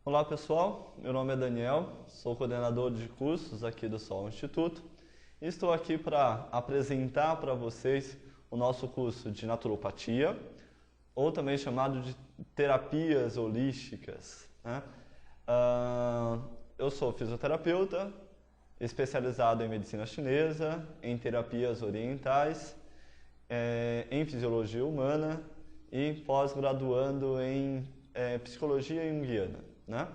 Olá pessoal, meu nome é Daniel, sou coordenador de cursos aqui do Sol Instituto e estou aqui para apresentar para vocês o nosso curso de naturopatia, ou também chamado de terapias holísticas, né? Eu sou fisioterapeuta, especializado em medicina chinesa, em terapias orientais, em fisiologia humana e pós-graduando em psicologia junguiana, né?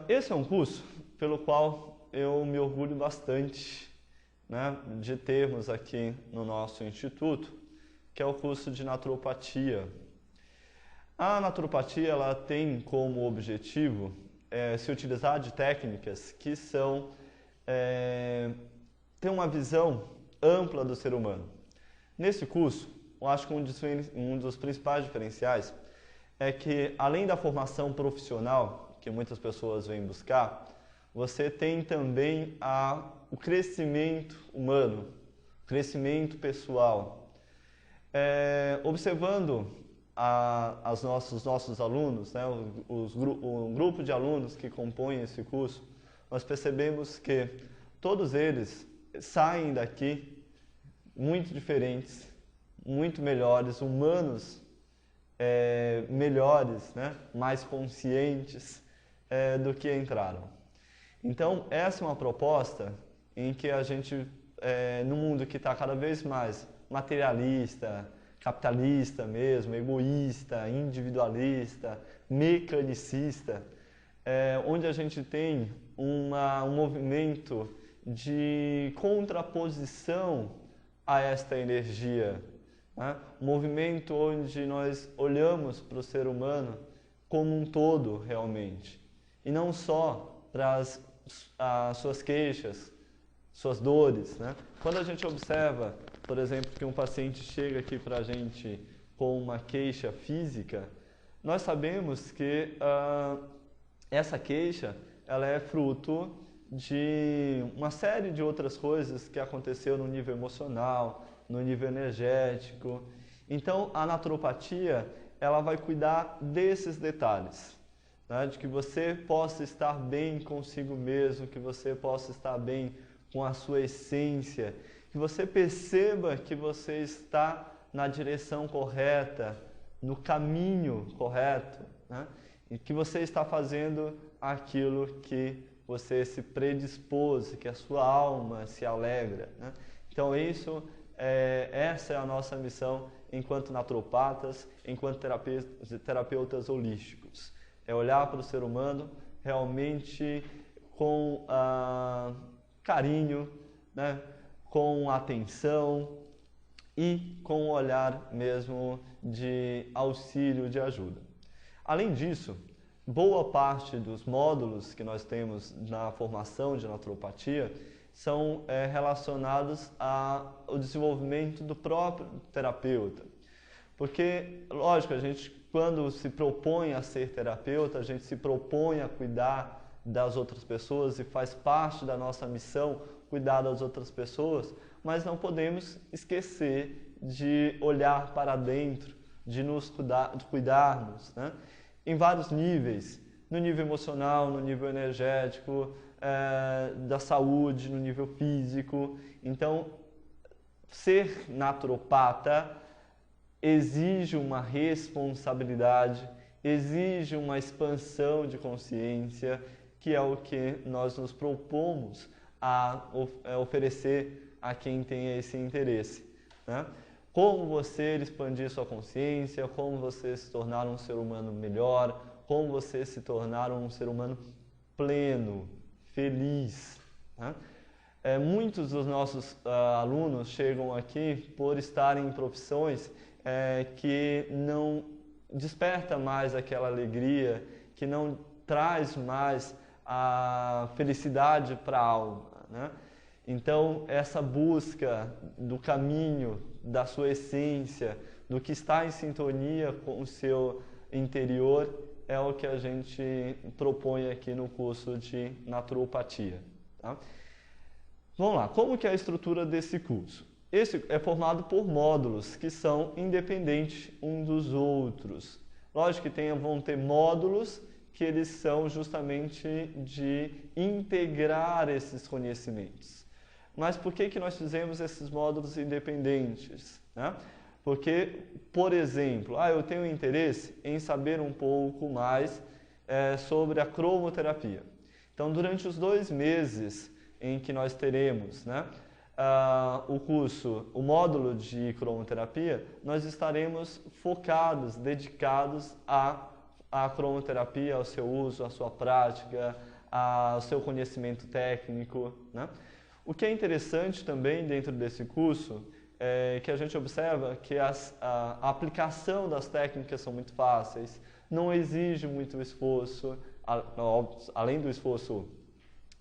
Esse é um curso pelo qual eu me orgulho bastante, né, de termos aqui no nosso instituto, que é o curso de naturopatia. A naturopatia ela tem como objetivo se utilizar de técnicas que são ter uma visão ampla do ser humano. Nesse curso, eu acho que um dos principais diferenciais é que, além da formação profissional, que muitas pessoas vêm buscar, você tem também o crescimento humano, o crescimento pessoal. Observando os nossos alunos, né, o grupo de alunos que compõem esse curso, nós percebemos que todos eles saem daqui muito diferentes, muito melhores, humanos melhores, né, mais conscientes do que entraram. Então, essa é uma proposta em que a gente, no mundo que está cada vez mais materialista, capitalista mesmo, egoísta, individualista, mecanicista, onde a gente tem um movimento de contraposição a esta energia, né? Um movimento onde nós olhamos para o ser humano como um todo realmente, e não só para as suas queixas, suas dores, né? Quando a gente observa, por exemplo, que um paciente chega aqui para a gente com uma queixa física, nós sabemos que essa queixa ela é fruto de uma série de outras coisas que aconteceu no nível emocional, no nível energético. Então, a naturopatia ela vai cuidar desses detalhes, né? De que você possa estar bem consigo mesmo, que você possa estar bem com a sua essência, que você perceba que você está na direção correta, no caminho correto, né? E que você está fazendo aquilo que você se predispôs, que a sua alma se alegra, né? Então essa é a nossa missão enquanto naturopatas, enquanto terapeutas holísticos. É olhar para o ser humano realmente com carinho, né? Com atenção e com um olhar mesmo de auxílio, de ajuda. Além disso, boa parte dos módulos que nós temos na formação de naturopatia são relacionados ao desenvolvimento do próprio terapeuta. Porque, lógico, a gente quando se propõe a ser terapeuta, a gente se propõe a cuidar das outras pessoas e faz parte da nossa missão cuidar das outras pessoas, mas não podemos esquecer de olhar para dentro, de nos cuidarmos, né? Em vários níveis, no nível emocional, no nível energético, da saúde, no nível físico. Então, ser naturopata exige uma responsabilidade, exige uma expansão de consciência, que é o que nós nos propomos a oferecer a quem tem esse interesse, né? Como você expandir sua consciência, como você se tornar um ser humano melhor, como você se tornar um ser humano pleno, feliz, né? Muitos dos nossos alunos chegam aqui por estarem em profissões que não desperta mais aquela alegria, que não traz mais a felicidade para a alma, né? Então, essa busca do caminho, da sua essência, do que está em sintonia com o seu interior, é o que a gente propõe aqui no curso de naturopatia, tá? Vamos lá, como que é a estrutura desse curso? Esse é formado por módulos que são independentes uns dos outros. Lógico que vão ter módulos que eles são justamente de integrar esses conhecimentos. Mas por que nós fizemos esses módulos independentes, né? Porque, por exemplo, eu tenho interesse em saber um pouco mais sobre a cromoterapia. Então, durante os 2 meses em que nós teremos, né, o módulo de cromoterapia, nós estaremos focados, dedicados à cromoterapia, ao seu uso, à sua prática, ao seu conhecimento técnico, né? O que é interessante também dentro desse curso é que a gente observa que a aplicação das técnicas são muito fáceis, não exige muito esforço, além do esforço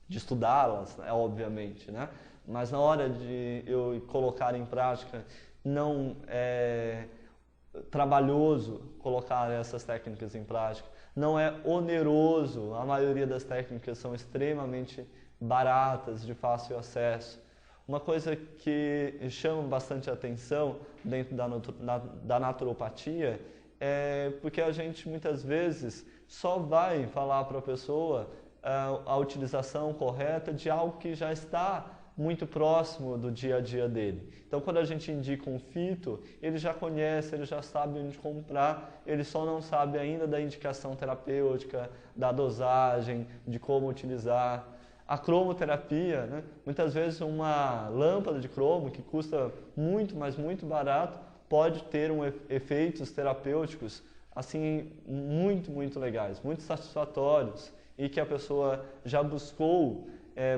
de estudá-las, né, obviamente, né? Mas na hora de eu colocar em prática, não é trabalhoso colocar essas técnicas em prática, não é oneroso, a maioria das técnicas são extremamente baratas, de fácil acesso. Uma coisa que chama bastante atenção dentro da naturopatia é porque a gente muitas vezes só vai falar para a pessoa a utilização correta de algo que já está muito próximo do dia a dia dele. Então, quando a gente indica um fito, ele já conhece, ele já sabe onde comprar, ele só não sabe ainda da indicação terapêutica, da dosagem, de como utilizar. A cromoterapia, né? Muitas vezes uma lâmpada de cromo que custa muito, mas muito barato, pode ter efeitos terapêuticos assim muito legais, muito satisfatórios e que a pessoa já buscou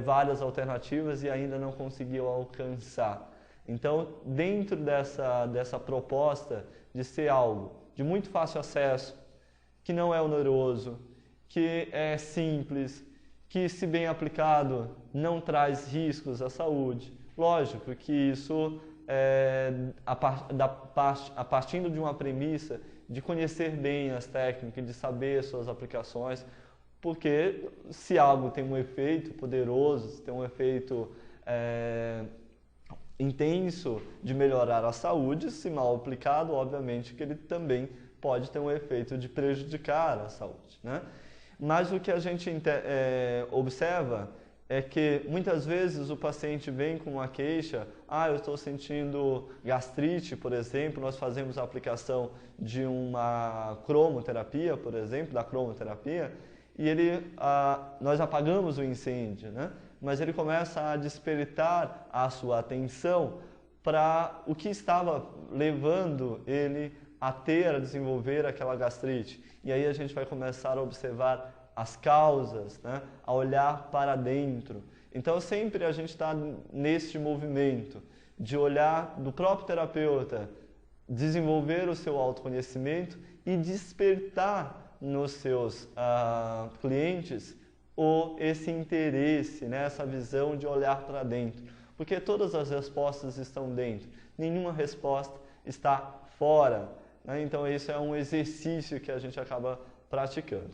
várias alternativas e ainda não conseguiu alcançar. Então, dentro dessa proposta de ser algo de muito fácil acesso, que não é oneroso, que é simples, que, se bem aplicado, não traz riscos à saúde. Lógico que isso partindo de uma premissa de conhecer bem as técnicas, de saber as suas aplicações, porque se algo tem um efeito poderoso, se tem um efeito intenso de melhorar a saúde, se mal aplicado, obviamente que ele também pode ter um efeito de prejudicar a saúde, né? Mas o que a gente observa é que muitas vezes o paciente vem com uma queixa, eu estou sentindo gastrite, por exemplo, nós fazemos a aplicação de uma cromoterapia, por exemplo, da cromoterapia, e nós apagamos o incêndio, né? Mas ele começa a despertar a sua atenção para o que estava levando ele a desenvolver aquela gastrite. E aí a gente vai começar a observar as causas, né? A olhar para dentro. Então sempre a gente está neste movimento de olhar do próprio terapeuta, desenvolver o seu autoconhecimento e despertar nos seus clientes esse interesse, né? Essa visão de olhar para dentro. Porque todas as respostas estão dentro, nenhuma resposta está fora. Então, esse é um exercício que a gente acaba praticando.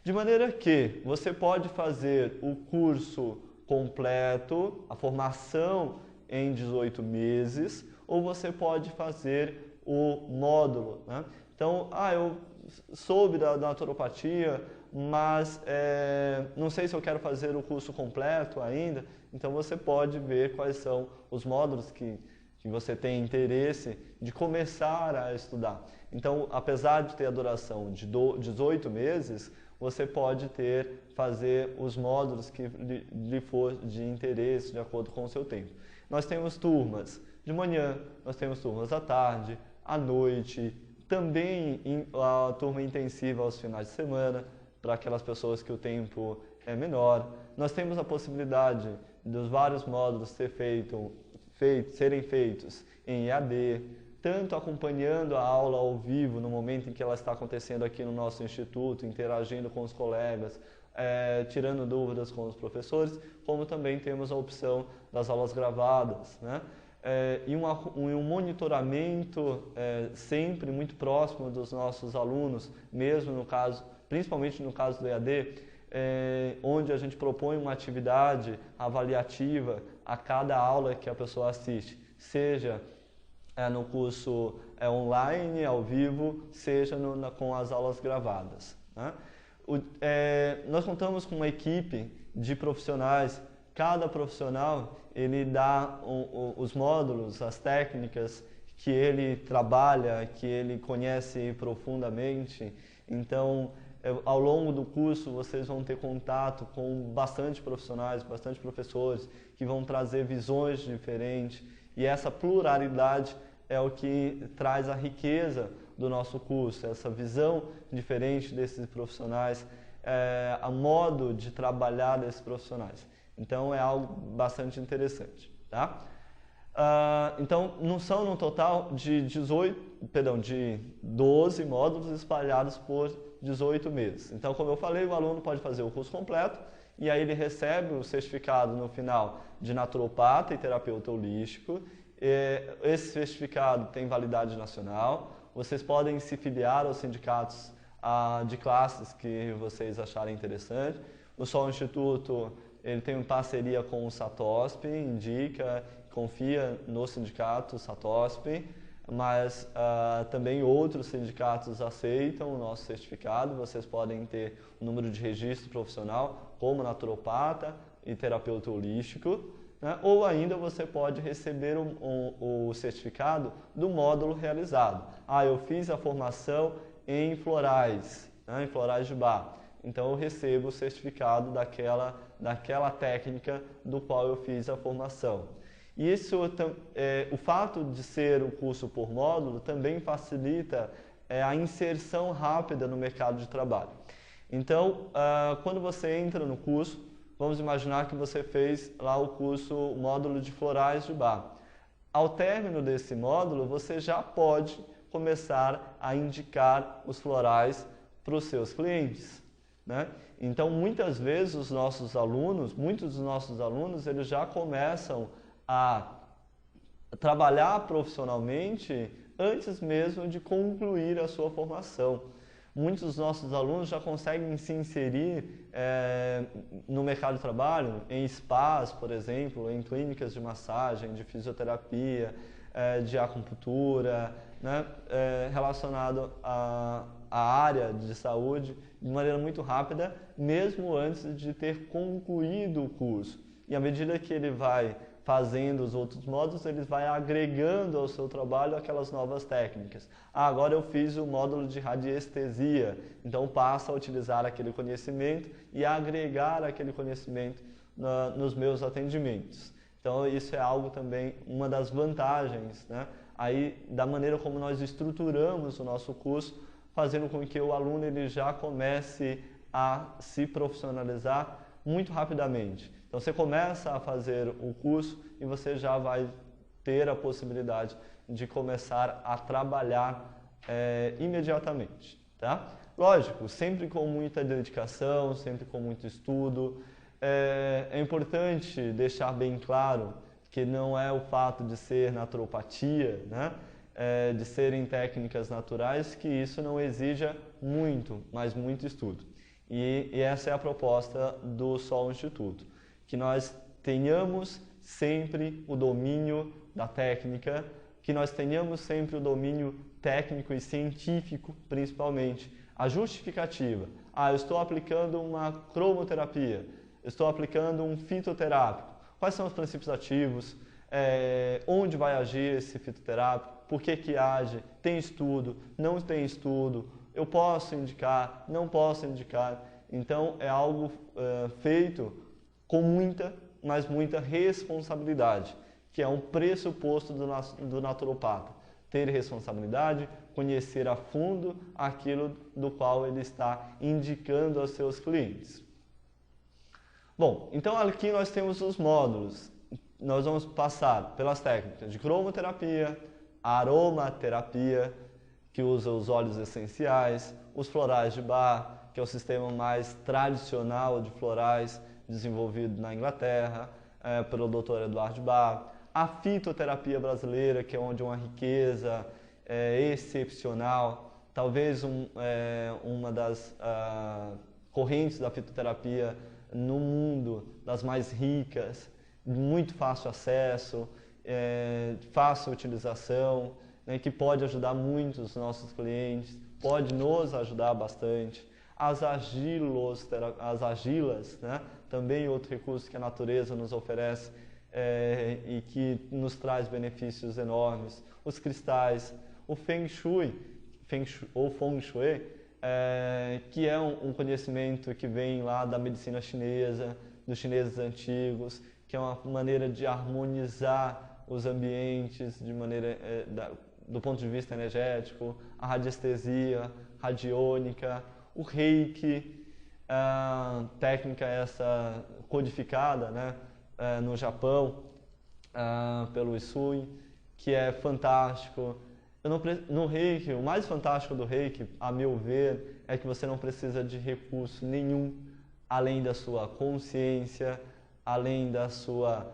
De maneira que você pode fazer o curso completo, a formação em 18 meses, ou você pode fazer o módulo, né? Então, eu soube da naturopatia, mas não sei se eu quero fazer o curso completo ainda, então você pode ver quais são os módulos que você tem interesse de começar a estudar. Então, apesar de ter a duração de 18 meses, você pode fazer os módulos que lhe for de interesse, de acordo com o seu tempo. Nós temos turmas de manhã, nós temos turmas à tarde, à noite, também a turma intensiva aos finais de semana, para aquelas pessoas que o tempo é menor. Nós temos a possibilidade dos vários módulos serem feitos em EAD, tanto acompanhando a aula ao vivo no momento em que ela está acontecendo aqui no nosso instituto, interagindo com os colegas, tirando dúvidas com os professores, como também temos a opção das aulas gravadas, né? E um monitoramento sempre muito próximo dos nossos alunos, mesmo no caso, principalmente no caso do EAD, onde a gente propõe uma atividade avaliativa a cada aula que a pessoa assiste, seja no curso online, ao vivo, seja com as aulas gravadas, né? Nós contamos com uma equipe de profissionais. Cada profissional ele dá os módulos, as técnicas que ele trabalha, que ele conhece profundamente. Então, ao longo do curso, vocês vão ter contato com bastante profissionais, bastante professores, que vão trazer visões diferentes. E essa pluralidade é o que traz a riqueza do nosso curso, essa visão diferente desses profissionais, a modo de trabalhar desses profissionais. Então, é algo bastante interessante, tá? Então, são no total de 12 módulos espalhados por 18 meses. Então, como eu falei, o aluno pode fazer o curso completo e aí ele recebe o certificado no final de naturopata e terapeuta holístico. Esse certificado tem validade nacional. Vocês podem se filiar aos sindicatos de classes que vocês acharem interessante. O Sol Instituto ele tem uma parceria com o SATOSP, indica, confia no sindicato SATOSP, mas também outros sindicatos aceitam o nosso certificado. Vocês podem ter um número de registro profissional como naturopata e terapeuta holístico, né? Ou ainda você pode receber o certificado do módulo realizado. Eu fiz a formação em florais, né? Em florais de bar. Então eu recebo o certificado daquela técnica do qual eu fiz a formação. E o fato de ser um curso por módulo também facilita a inserção rápida no mercado de trabalho. Então, quando você entra no curso, vamos imaginar que você fez lá o módulo de florais de bar. Ao término desse módulo, você já pode começar a indicar os florais para os seus clientes, né? Então, muitas vezes muitos dos nossos alunos, eles já começam a trabalhar profissionalmente antes mesmo de concluir a sua formação. Muitos dos nossos alunos já conseguem se inserir no mercado de trabalho, em spas, por exemplo, em clínicas de massagem, de fisioterapia, de acupuntura, né, relacionado à área de saúde de maneira muito rápida, mesmo antes de ter concluído o curso. E à medida que ele vai fazendo os outros módulos, ele vai agregando ao seu trabalho aquelas novas técnicas. Agora eu fiz o módulo de radiestesia, então passa a utilizar aquele conhecimento e agregar aquele conhecimento nos meus atendimentos. Então isso é algo também, uma das vantagens, né, aí da maneira como nós estruturamos o nosso curso, fazendo com que o aluno ele já comece a se profissionalizar muito rapidamente. Então você começa a fazer o curso e você já vai ter a possibilidade de começar a trabalhar imediatamente, tá? Lógico, sempre com muita dedicação, sempre com muito estudo. É importante deixar bem claro que não é o fato de ser naturopatia, né? De serem técnicas naturais, que isso não exija muito, mas muito estudo. E essa é a proposta do Sol Instituto, que nós tenhamos sempre o domínio da técnica, que nós tenhamos sempre o domínio técnico e científico, principalmente. A justificativa. Eu estou aplicando uma cromoterapia, estou aplicando um fitoterápico. Quais são os princípios ativos? Onde vai agir esse fitoterápico? Por que age? Tem estudo? Não tem estudo? Eu posso indicar? Não posso indicar? Então, é algo feito com muita, mas muita responsabilidade, que é um pressuposto do naturopata. Ter responsabilidade, conhecer a fundo aquilo do qual ele está indicando aos seus clientes. Bom, então aqui nós temos os módulos. Nós vamos passar pelas técnicas de cromoterapia, aromaterapia, que usa os óleos essenciais, os florais de Bach, que é o sistema mais tradicional de florais, desenvolvido na Inglaterra, pelo Dr. Eduardo Bach, a fitoterapia brasileira, que é onde uma riqueza excepcional, talvez uma das correntes da fitoterapia no mundo, das mais ricas, de muito fácil acesso, fácil utilização, né, que pode ajudar muito os nossos clientes, pode nos ajudar bastante. as argilas, né? Também outro recurso que a natureza nos oferece e que nos traz benefícios enormes. Os cristais, o Feng Shui, ou Feng Shui, que é um conhecimento que vem lá da medicina chinesa, dos chineses antigos, que é uma maneira de harmonizar os ambientes de maneira, do ponto de vista energético, a radiestesia, radiônica, o Reiki, técnica essa codificada, né, no Japão, pelo Usui, que é fantástico. No Reiki, o mais fantástico do Reiki, a meu ver, é que você não precisa de recurso nenhum, além da sua consciência, além da sua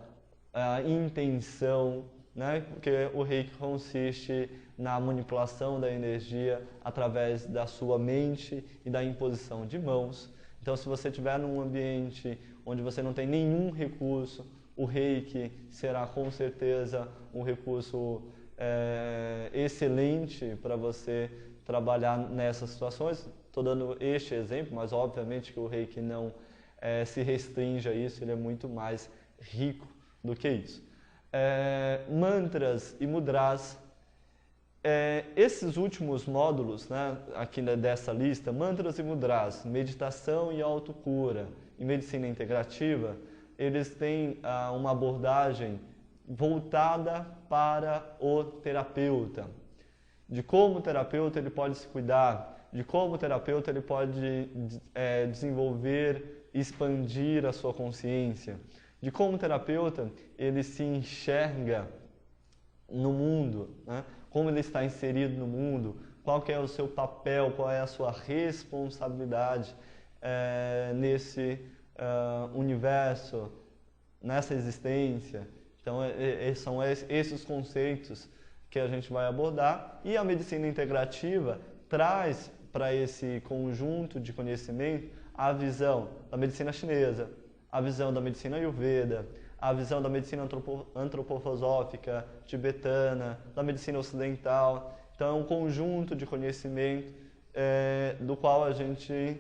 intenção, né? Porque o Reiki consiste na manipulação da energia através da sua mente e da imposição de mãos. Então, se você estiver num ambiente onde você não tem nenhum recurso, o Reiki será com certeza um recurso excelente para você trabalhar nessas situações. Estou dando este exemplo, mas obviamente que o Reiki não se restringe a isso, ele é muito mais rico do que isso. Mantras e mudras. Esses últimos módulos, né, aqui dessa lista, mantras e mudras, meditação e autocura e medicina integrativa, eles têm uma abordagem voltada para o terapeuta, de como o terapeuta ele pode se cuidar, de como o terapeuta ele pode desenvolver, expandir a sua consciência, de como o terapeuta ele se enxerga no mundo, né? Como ele está inserido no mundo, qual que é o seu papel, qual é a sua responsabilidade nesse universo, nessa existência. Então, são esses conceitos que a gente vai abordar, e a medicina integrativa traz para esse conjunto de conhecimento a visão da medicina chinesa, a visão da medicina ayurveda, a visão da medicina antroposófica tibetana, da medicina ocidental. Então, é um conjunto de conhecimento do qual a gente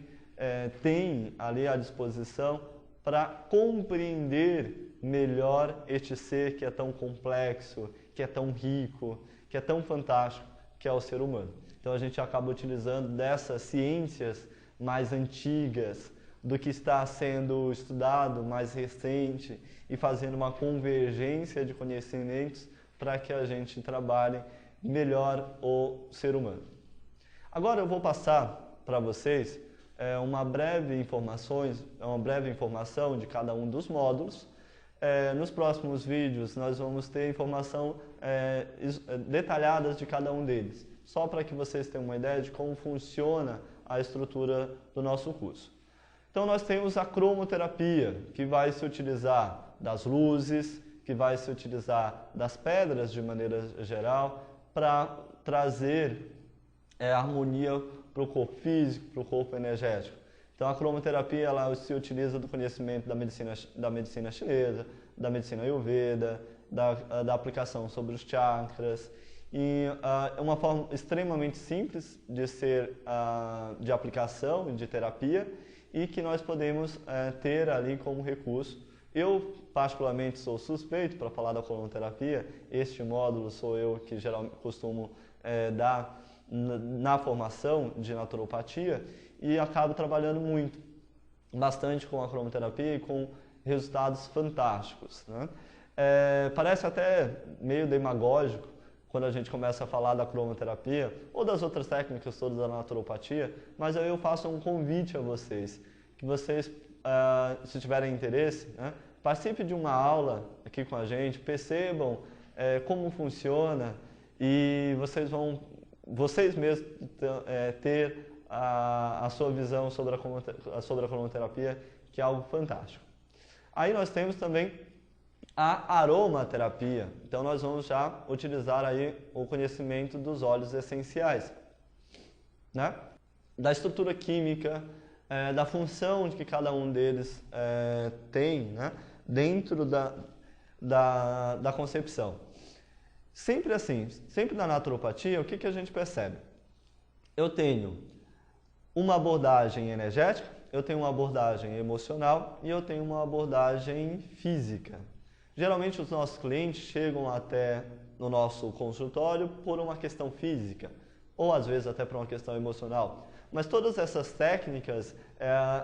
tem ali à disposição para compreender melhor este ser que é tão complexo, que é tão rico, que é tão fantástico, que é o ser humano. Então, a gente acaba utilizando dessas ciências mais antigas, do que está sendo estudado mais recente, e fazendo uma convergência de conhecimentos para que a gente trabalhe melhor o ser humano. Agora eu vou passar para vocês uma breve informação de cada um dos módulos. Nos próximos vídeos nós vamos ter informação detalhadas de cada um deles, só para que vocês tenham uma ideia de como funciona a estrutura do nosso curso. Então nós temos a cromoterapia, que vai se utilizar das luzes, que vai se utilizar das pedras de maneira geral, para trazer harmonia para o corpo físico, para o corpo energético. Então a cromoterapia ela se utiliza do conhecimento da medicina chinesa, da medicina ayurveda, da aplicação sobre os chakras, e é uma forma extremamente simples de aplicação e de terapia, e que nós podemos ter ali como recurso. Eu, particularmente, sou suspeito para falar da cromoterapia. Este módulo sou eu que geralmente costumo dar na formação de naturopatia, e acabo trabalhando bastante com a cromoterapia e com resultados fantásticos, né? Parece até meio demagógico quando a gente começa a falar da cromoterapia ou das outras técnicas todas da naturopatia, mas eu faço um convite a vocês, que vocês, se tiverem interesse, né, participe de uma aula aqui com a gente, percebam como funciona, e vocês mesmos ter a sua visão sobre a cromoterapia, que é algo fantástico. Aí nós temos também a aromaterapia. Então nós vamos já utilizar aí o conhecimento dos óleos essenciais, né? Da estrutura química, da função que cada um deles tem, né? Dentro da concepção. Sempre assim, sempre na naturopatia, o que a gente percebe? Eu tenho uma abordagem energética, eu tenho uma abordagem emocional e eu tenho uma abordagem física. Geralmente os nossos clientes chegam até no nosso consultório por uma questão física, ou às vezes até por uma questão emocional. Mas todas essas técnicas,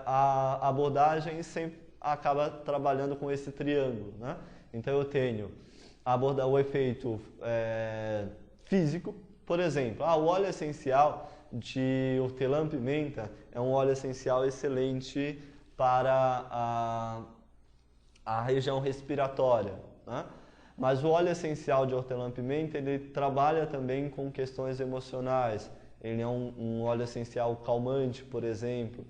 a abordagem sempre acaba trabalhando com esse triângulo, né? Então eu tenho o efeito físico, por exemplo, o óleo essencial de hortelã-pimenta é um óleo essencial excelente para a região respiratória, né? Mas o óleo essencial de hortelã-pimenta, ele trabalha também com questões emocionais. Ele é um óleo essencial calmante, por exemplo,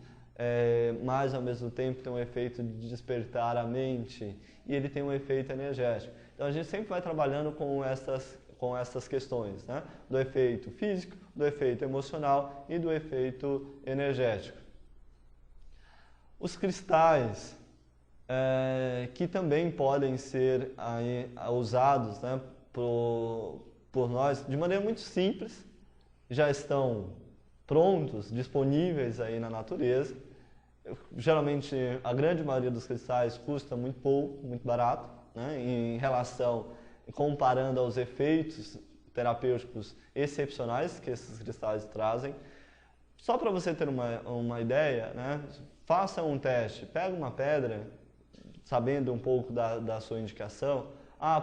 mas ao mesmo tempo tem um efeito de despertar a mente e ele tem um efeito energético. Então a gente sempre vai trabalhando com essas questões, né? Do efeito físico, do efeito emocional e do efeito energético. Os cristais, que também podem ser usados, né, por nós de maneira muito simples, já estão prontos, disponíveis aí na natureza. Geralmente, a grande maioria dos cristais custa muito pouco, muito barato, né, em relação, comparando aos efeitos terapêuticos excepcionais que esses cristais trazem. Só para você ter uma ideia, né, faça um teste, pega uma pedra, sabendo um pouco da sua indicação.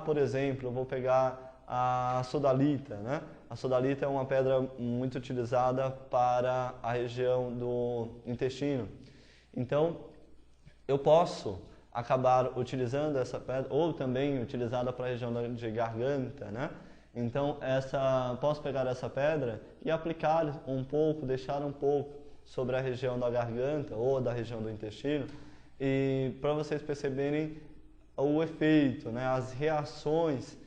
Por exemplo, eu vou pegar a sodalita, né? A sodalita é uma pedra muito utilizada para a região do intestino. Então, eu posso acabar utilizando essa pedra, ou também utilizada para a região de garganta, né? Então, posso pegar essa pedra e aplicar um pouco, deixar um pouco sobre a região da garganta ou da região do intestino, e para vocês perceberem o efeito, né, as reações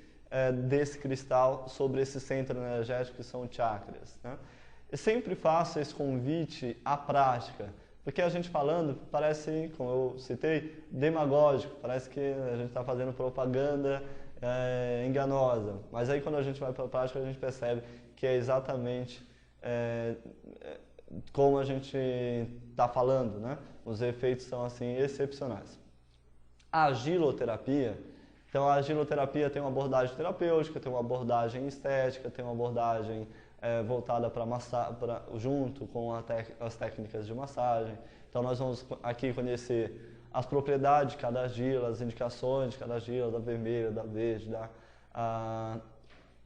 desse cristal sobre esse centro energético que são chakras, né? Eu sempre faço esse convite à prática, porque a gente falando parece, como eu citei, demagógico, parece que a gente está fazendo propaganda enganosa, mas aí quando a gente vai para a prática a gente percebe que é exatamente como a gente está falando, né? Os efeitos são assim excepcionais. A argiloterapia, então a argiloterapia tem uma abordagem terapêutica, tem uma abordagem estética, tem uma abordagem voltada junto com as técnicas de massagem. Então nós vamos aqui conhecer as propriedades de cada argila, as indicações de cada argila, da vermelha, da verde,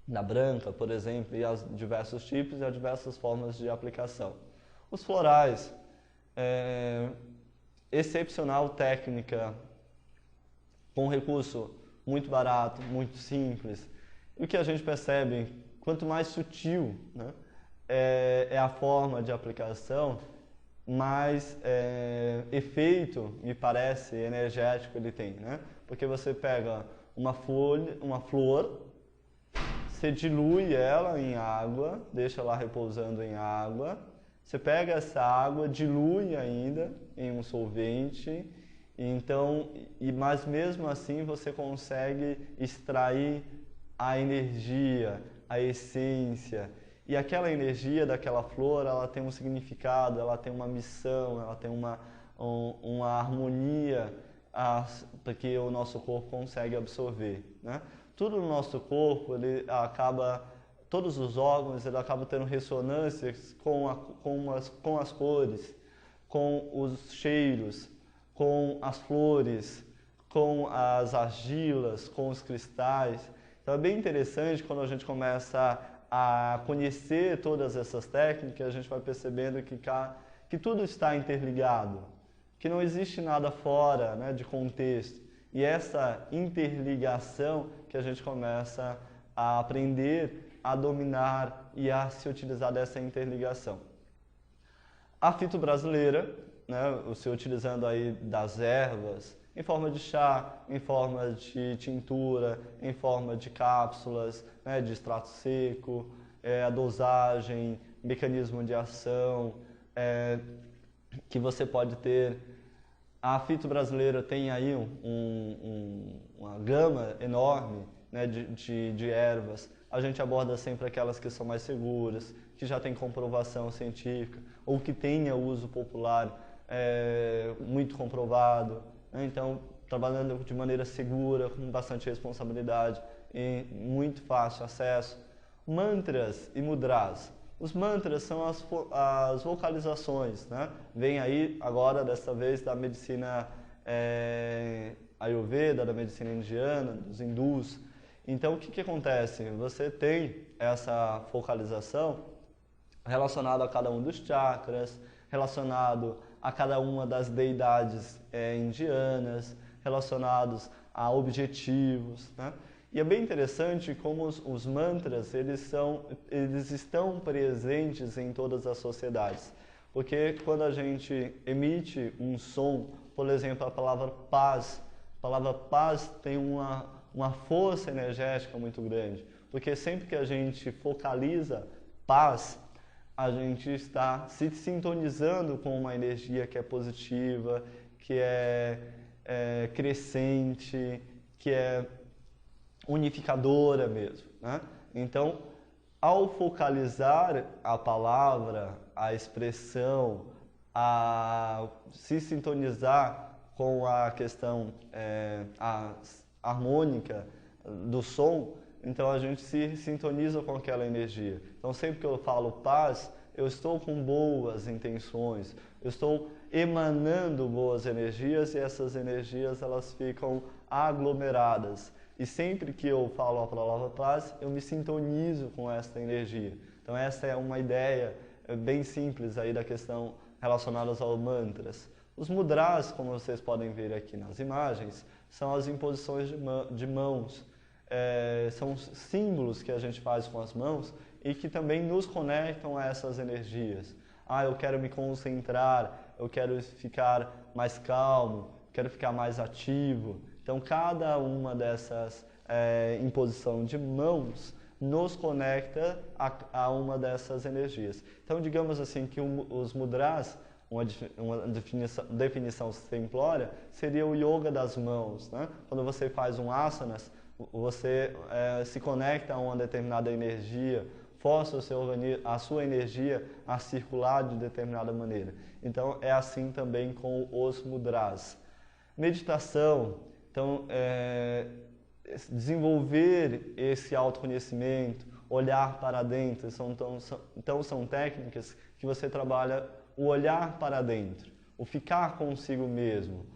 da branca, por exemplo, e os diversos tipos e as diversas formas de aplicação. Os florais, excepcional técnica, com recurso muito barato, muito simples. E o que a gente percebe, quanto mais sutil, né, é a forma de aplicação, mais efeito, me parece, energético ele tem, né? Porque você pega uma flor, você dilui ela em água, deixa ela repousando em água, você pega essa água, dilui ainda em um solvente, mas mesmo assim você consegue extrair a energia, a essência. E aquela energia daquela flor, ela tem um significado, ela tem uma missão, ela tem uma harmonia que o nosso corpo consegue absorver, né? Tudo no nosso corpo, todos os órgãos, ele acaba tendo ressonâncias com as cores, com os cheiros, com as flores, com as argilas, com os cristais. Então é bem interessante quando a gente começa a conhecer todas essas técnicas, a gente vai percebendo que tudo está interligado, que não existe nada fora, né, de contexto. E essa interligação que a gente começa a aprender a dominar e a se utilizar dessa interligação. A fitobrasileira, né, você utilizando aí das ervas, em forma de chá, em forma de tintura, em forma de cápsulas, né, de extrato seco, a dosagem, mecanismo de ação, que você pode ter. A fitobrasileira tem aí uma gama enorme, né, de ervas. A gente aborda sempre aquelas que são mais seguras, que já tem comprovação científica. ou que tenha uso popular muito comprovado, né? Então, trabalhando de maneira segura, com bastante responsabilidade e muito fácil acesso. Mantras e mudras. Os mantras são as vocalizações, né? Vem aí agora, dessa vez, da medicina Ayurveda, da medicina indiana, dos hindus. Então, o que acontece? Você tem essa focalização relacionada a cada um dos chakras, relacionado a cada uma das deidades indianas, relacionados a objetivos, né? E é bem interessante como os mantras, eles estão presentes em todas as sociedades. Porque quando a gente emite um som, por exemplo, a palavra paz tem uma força energética muito grande. Porque sempre que a gente focaliza paz, a gente está se sintonizando com uma energia que é positiva, que é crescente, que é unificadora mesmo, né? Então, ao focalizar a palavra, a expressão, a se sintonizar com a questão harmônica do som, então a gente se sintoniza com aquela energia. Então, sempre que eu falo paz, eu estou com boas intenções, eu estou emanando boas energias e essas energias elas ficam aglomeradas. E sempre que eu falo a palavra paz, eu me sintonizo com esta energia. Então essa é uma ideia bem simples aí da questão relacionada aos mantras. Os mudras, como vocês podem ver aqui nas imagens, são as imposições de mãos. São símbolos que a gente faz com as mãos e que também nos conectam a essas energias. Eu quero me concentrar, eu quero ficar mais calmo, quero ficar mais ativo. Então, cada uma dessas imposição de mãos nos conecta a uma dessas energias. Então, digamos assim que os mudras, uma definição simplória, seria o yoga das mãos, né? Quando você faz um asanas, você se conecta a uma determinada energia, força a sua energia a circular de determinada maneira. Então, é assim também com os mudras. Meditação, então, desenvolver esse autoconhecimento, olhar para dentro, então são técnicas que você trabalha o olhar para dentro, o ficar consigo mesmo,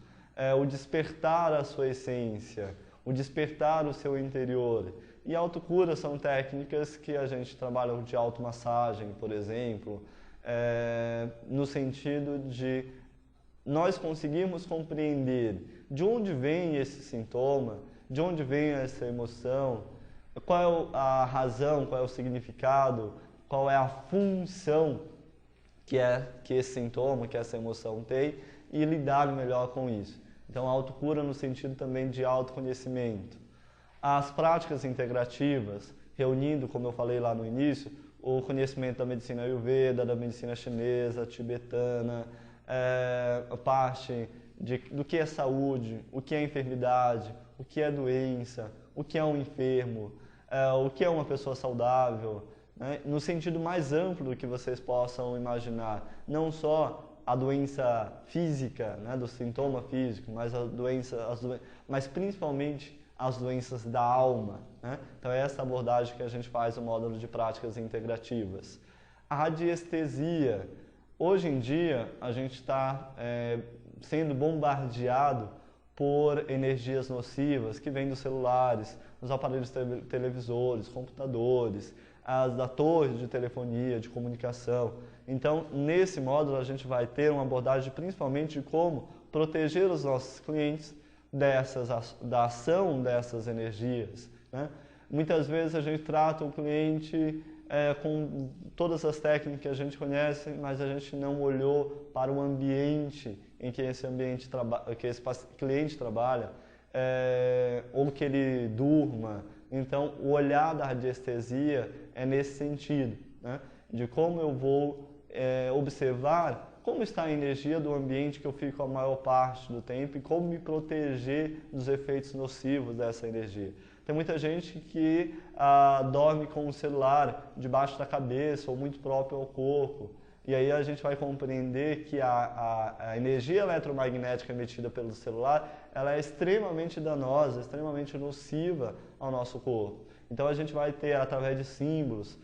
o despertar a sua essência, o despertar o seu interior. E autocura são técnicas que a gente trabalha de automassagem, por exemplo, no sentido de nós conseguirmos compreender de onde vem esse sintoma, de onde vem essa emoção, qual é a razão, qual é o significado, qual é a função que esse sintoma, que essa emoção tem, e lidar melhor com isso. Então, a autocura no sentido também de autoconhecimento. As práticas integrativas, reunindo, como eu falei lá no início, o conhecimento da medicina Ayurveda, da medicina chinesa, tibetana, a parte do que é saúde, o que é enfermidade, o que é doença, o que é um enfermo, o que é uma pessoa saudável, né? No sentido mais amplo do que vocês possam imaginar, não só a doença física, né, do sintoma físico, mas principalmente as doenças da alma, né? Então é essa abordagem que a gente faz no módulo de práticas integrativas. A radiestesia. Hoje em dia a gente está sendo bombardeado por energias nocivas que vêm dos celulares, dos aparelhos televisores, computadores, da torre de telefonia, de comunicação. Então, nesse módulo a gente vai ter uma abordagem principalmente de como proteger os nossos clientes da ação dessas energias, né? Muitas vezes a gente trata o cliente com todas as técnicas que a gente conhece, mas a gente não olhou para o ambiente em que esse cliente trabalha, ou que ele durma. Então, o olhar da radiestesia é nesse sentido, né? De como eu vou observar como está a energia do ambiente que eu fico a maior parte do tempo e como me proteger dos efeitos nocivos dessa energia. Tem muita gente que dorme com o celular debaixo da cabeça ou muito próprio ao corpo. E aí a gente vai compreender que a energia eletromagnética emitida pelo celular, ela é extremamente danosa, extremamente nociva ao nosso corpo. Então a gente vai ter, através de símbolos,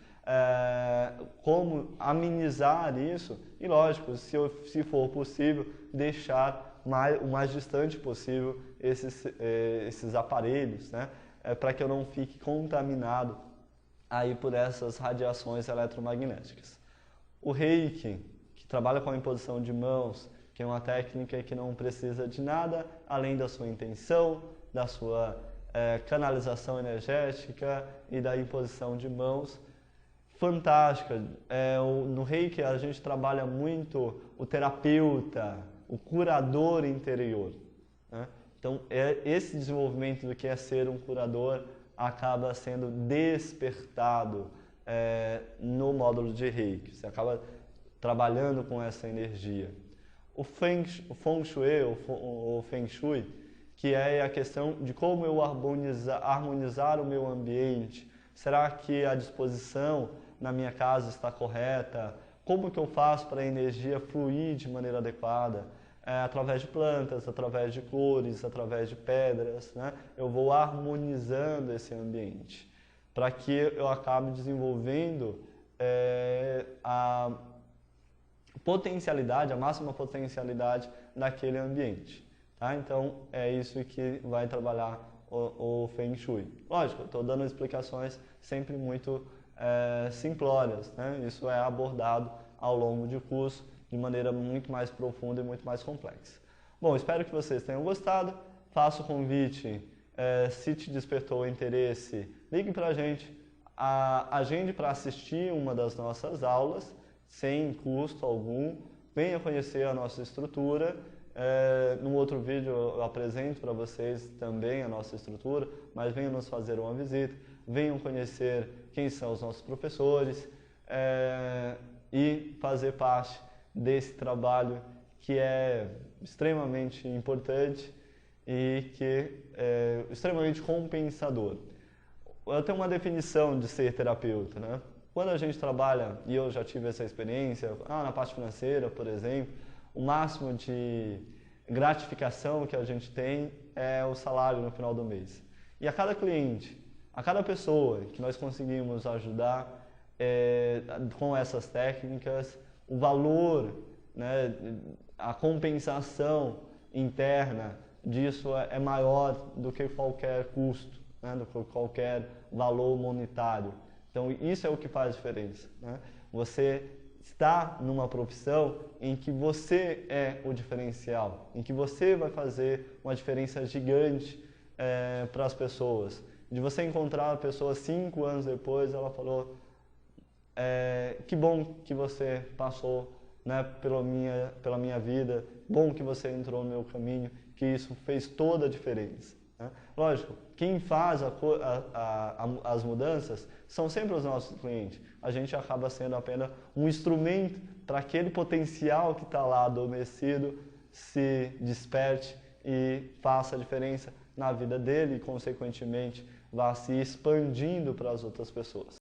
como amenizar isso e, lógico, se for possível, deixar o mais distante possível esses aparelhos, né? Para que eu não fique contaminado aí por essas radiações eletromagnéticas. O Reiki, que trabalha com a imposição de mãos, que é uma técnica que não precisa de nada além da sua intenção, da sua canalização energética e da imposição de mãos. Fantástica. No Reiki a gente trabalha muito o terapeuta, o curador interior, né? Então, esse desenvolvimento do que é ser um curador acaba sendo despertado no módulo de Reiki. Você acaba trabalhando com essa energia. O Feng Shui, o Feng Shui, que é a questão de como eu harmonizar o meu ambiente. Será que a disposição na minha casa está correta? Como que eu faço para a energia fluir de maneira adequada? Através de plantas, através de cores, através de pedras, né? Eu vou harmonizando esse ambiente para que eu acabe desenvolvendo a potencialidade, a máxima potencialidade daquele ambiente. Tá? Então, é isso que vai trabalhar o Feng Shui. Lógico, estou dando explicações sempre muito simplórias, né? Isso é abordado ao longo do curso de maneira muito mais profunda e muito mais complexa. Bom, espero que vocês tenham gostado. Faço o convite, se te despertou o interesse, ligue para a gente, agende para assistir uma das nossas aulas, sem custo algum. Venha conhecer a nossa estrutura. No outro vídeo eu apresento para vocês também a nossa estrutura, mas venham nos fazer uma visita, venham conhecer quem são os nossos professores e fazer parte desse trabalho que é extremamente importante e que é extremamente compensador. Eu tenho uma definição de ser terapeuta, né? Quando a gente trabalha, e eu já tive essa experiência, na parte financeira, por exemplo, o máximo de gratificação que a gente tem é o salário no final do mês. E a cada cliente, a cada pessoa que nós conseguimos ajudar com essas técnicas, o valor, né, a compensação interna disso é maior do que qualquer custo, né, do que qualquer valor monetário. Então isso é o que faz diferença, né? Você está numa profissão em que você é o diferencial, em que você vai fazer uma diferença gigante para as pessoas. De você encontrar a pessoa 5 anos depois, ela falou, que bom que você passou, né, pela minha vida, bom que você entrou no meu caminho, que isso fez toda a diferença, né? Lógico, quem faz as mudanças são sempre os nossos clientes. A gente acaba sendo apenas um instrumento para aquele potencial que está lá adormecido se desperte e faça a diferença na vida dele e, consequentemente, vá se expandindo para as outras pessoas.